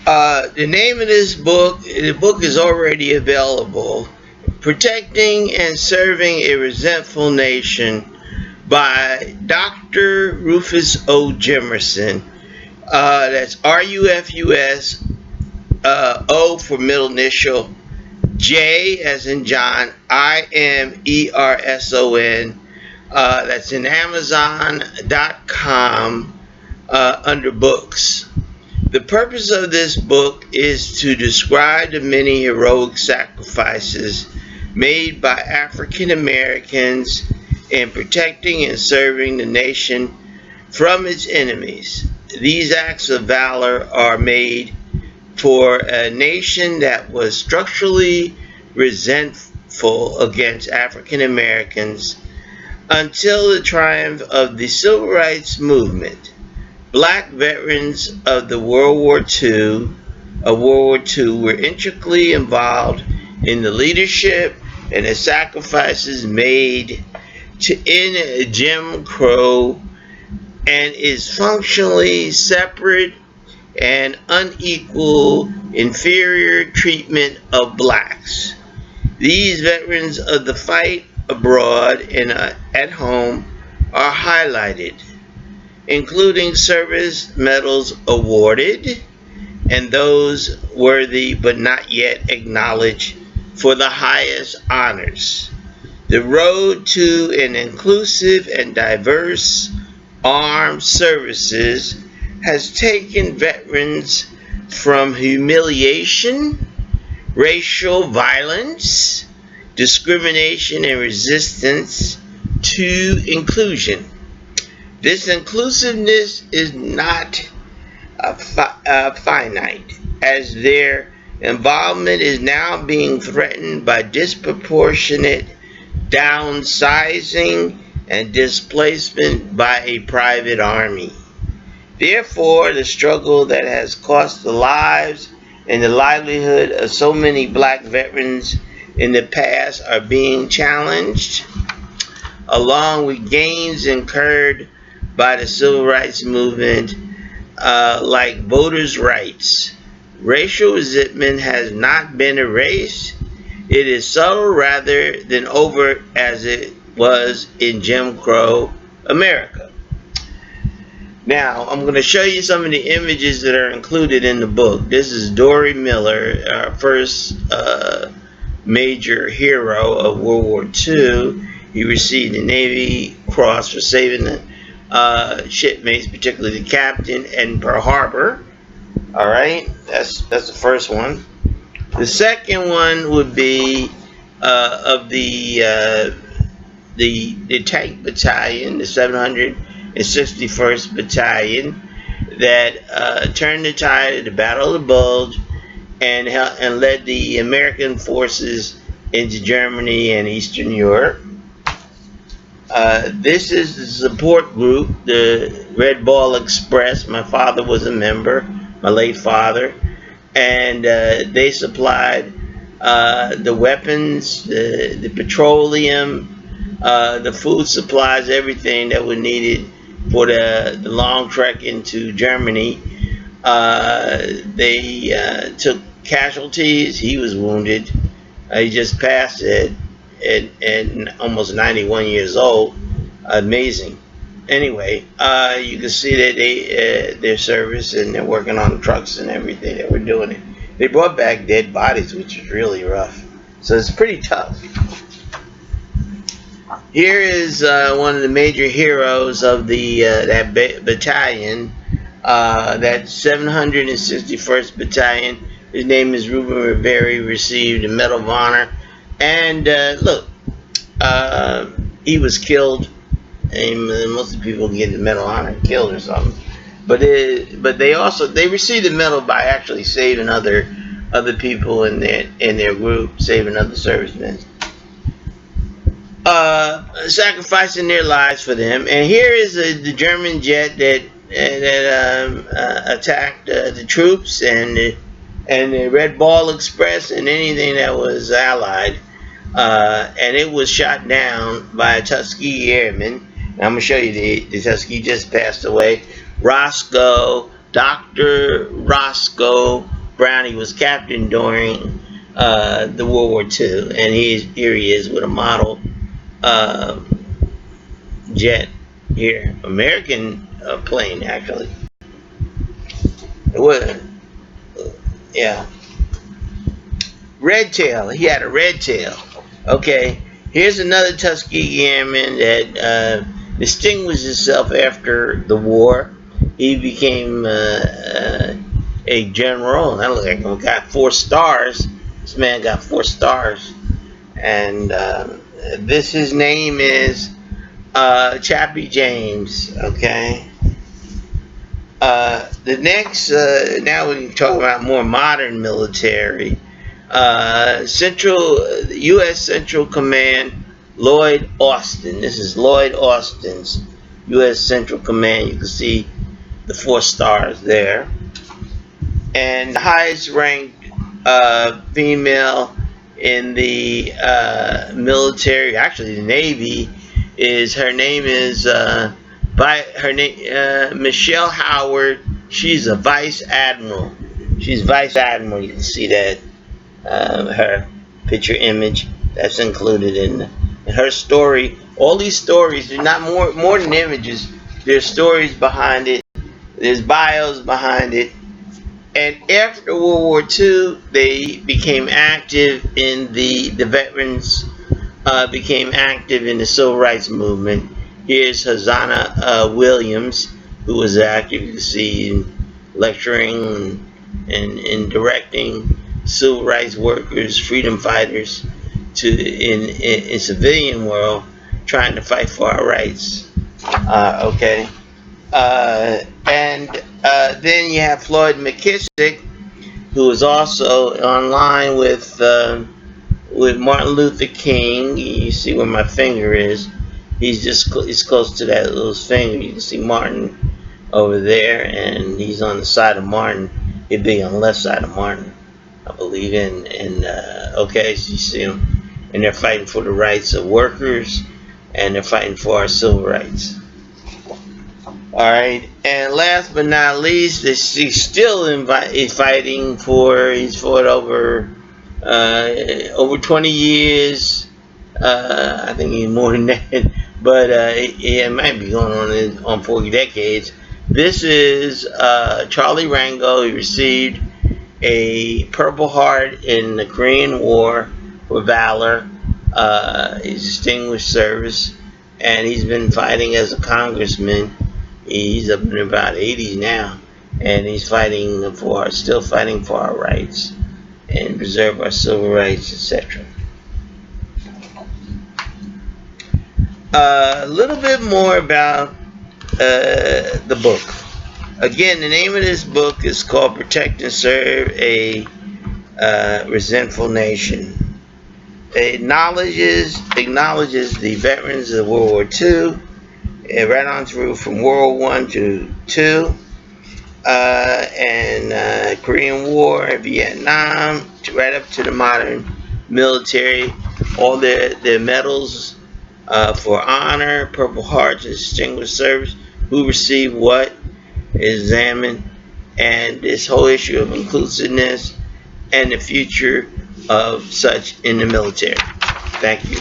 The name of this book, the book is already available. Protecting and Serving a Resentful Nation by Dr. Rufus O. Jimerson. That's Rufus, O for middle initial, J as in John, Imerson. That's in Amazon.com under books. The purpose of this book is to describe the many heroic sacrifices made by African Americans in protecting and serving the nation from its enemies. These acts of valor are made for a nation that was structurally resentful against African Americans until the triumph of the Civil Rights Movement. Black veterans of the World War II were intricately involved in the leadership and the sacrifices made to end Jim Crow and its functionally separate and unequal inferior treatment of blacks. These veterans of the fight abroad and at home are highlighted, including service medals awarded and those worthy but not yet acknowledged for the highest honors. The road to an inclusive and diverse armed services has taken veterans from humiliation, racial violence, discrimination, and resistance to inclusion. This inclusiveness is not finite, as their involvement is now being threatened by disproportionate downsizing and displacement by a private army. Therefore, the struggle that has cost the lives and the livelihood of so many black veterans in the past are being challenged, along with gains incurred by the civil rights movement, like voters' rights. Racial resentment has not been erased. It is subtle rather than overt as it was in Jim Crow America. Now, I'm going to show you some of the images that are included in the book. This is Dory Miller, our first major hero of World War II. He received the Navy Cross for saving the shipmates, particularly the captain, in Pearl Harbor. All right, that's the first one. The second one would be of the tank battalion, the 761st Battalion, that turned the tide at the Battle of the Bulge and led the American forces into Germany and Eastern Europe. This is the support group, the Red Ball Express. My father was a member, my late father, and they supplied the weapons, the petroleum, the food supplies, everything that was needed for the long trek into Germany. They took casualties. He was wounded. He just passed it at almost 91 years old. Amazing. Anyway, you can see that their service, and they're working on trucks and everything that we're doing it. They brought back dead bodies, which is really rough. So it's pretty tough. Here is one of the major heroes of the that battalion, that 761st Battalion. His name is Ruben Rivera. He received the Medal of Honor. And look, he was killed. And most of the people get the Medal of Honor killed or something. But they received the medal by actually saving other people in their group, saving other servicemen, sacrificing their lives for them. And here is the German jet that attacked the troops and the Red Ball Express and anything that was allied. And it was shot down by a Tuskegee airman. And I'm going to show you the Tuskegee just passed away. Dr. Roscoe Brownie was captain during the World War II, and here he is with a model uh, jet here, American plane actually. It was, yeah, red tail. He had a red tail. Okay, here's another Tuskegee Airman that distinguished himself after the war. He became a general. That looked like he got 4 stars. This man got 4 stars, and this his name is Chappie James. Okay. The next, now we can talk about more modern military. U.S. Central Command, Lloyd Austin. This is Lloyd Austin's U.S. Central Command. You can see the 4 stars there. And the highest ranked female in the military, actually the Navy, is her name is by her name Michelle Howard. She's a vice admiral. She's vice admiral. You can see that her picture image that's included in her story. All these stories, they're not more than images. There's stories behind it. There's bios behind it. And after World War II, they became active in the veterans became active in the civil rights movement. Here's Hosanna Williams, who was active, you can see, in lecturing and directing civil rights workers, freedom fighters, in civilian world, trying to fight for our rights. Okay. And then you have Floyd McKissick, who is also online with Martin Luther King. You see where my finger is. He's close to that little finger. You can see Martin over there, and he's on the side of Martin. He'd be on the left side of Martin, I believe. Okay, so you see him, and they're fighting for the rights of workers, and they're fighting for our civil rights. All right, and last but not least, he's still fighting for. He's fought over 20 years. I think he's more than that, but it might be going on 40 decades. This is Charlie Rango. He received a Purple Heart in the Korean War for valor. His distinguished service, and he's been fighting as a congressman. He's up in about 80s now, and he's still fighting for our rights and preserve our civil rights, etc. A little bit more about the book. Again, the name of this book is called Protect and Serve a Resentful Nation. It acknowledges the veterans of World War II, right on through from World War I to II, and Korean War, Vietnam, right up to the modern military. All their medals for honor, Purple Hearts, and Distinguished Service, who received what, examined, and this whole issue of inclusiveness and the future of such in the military. Thank you.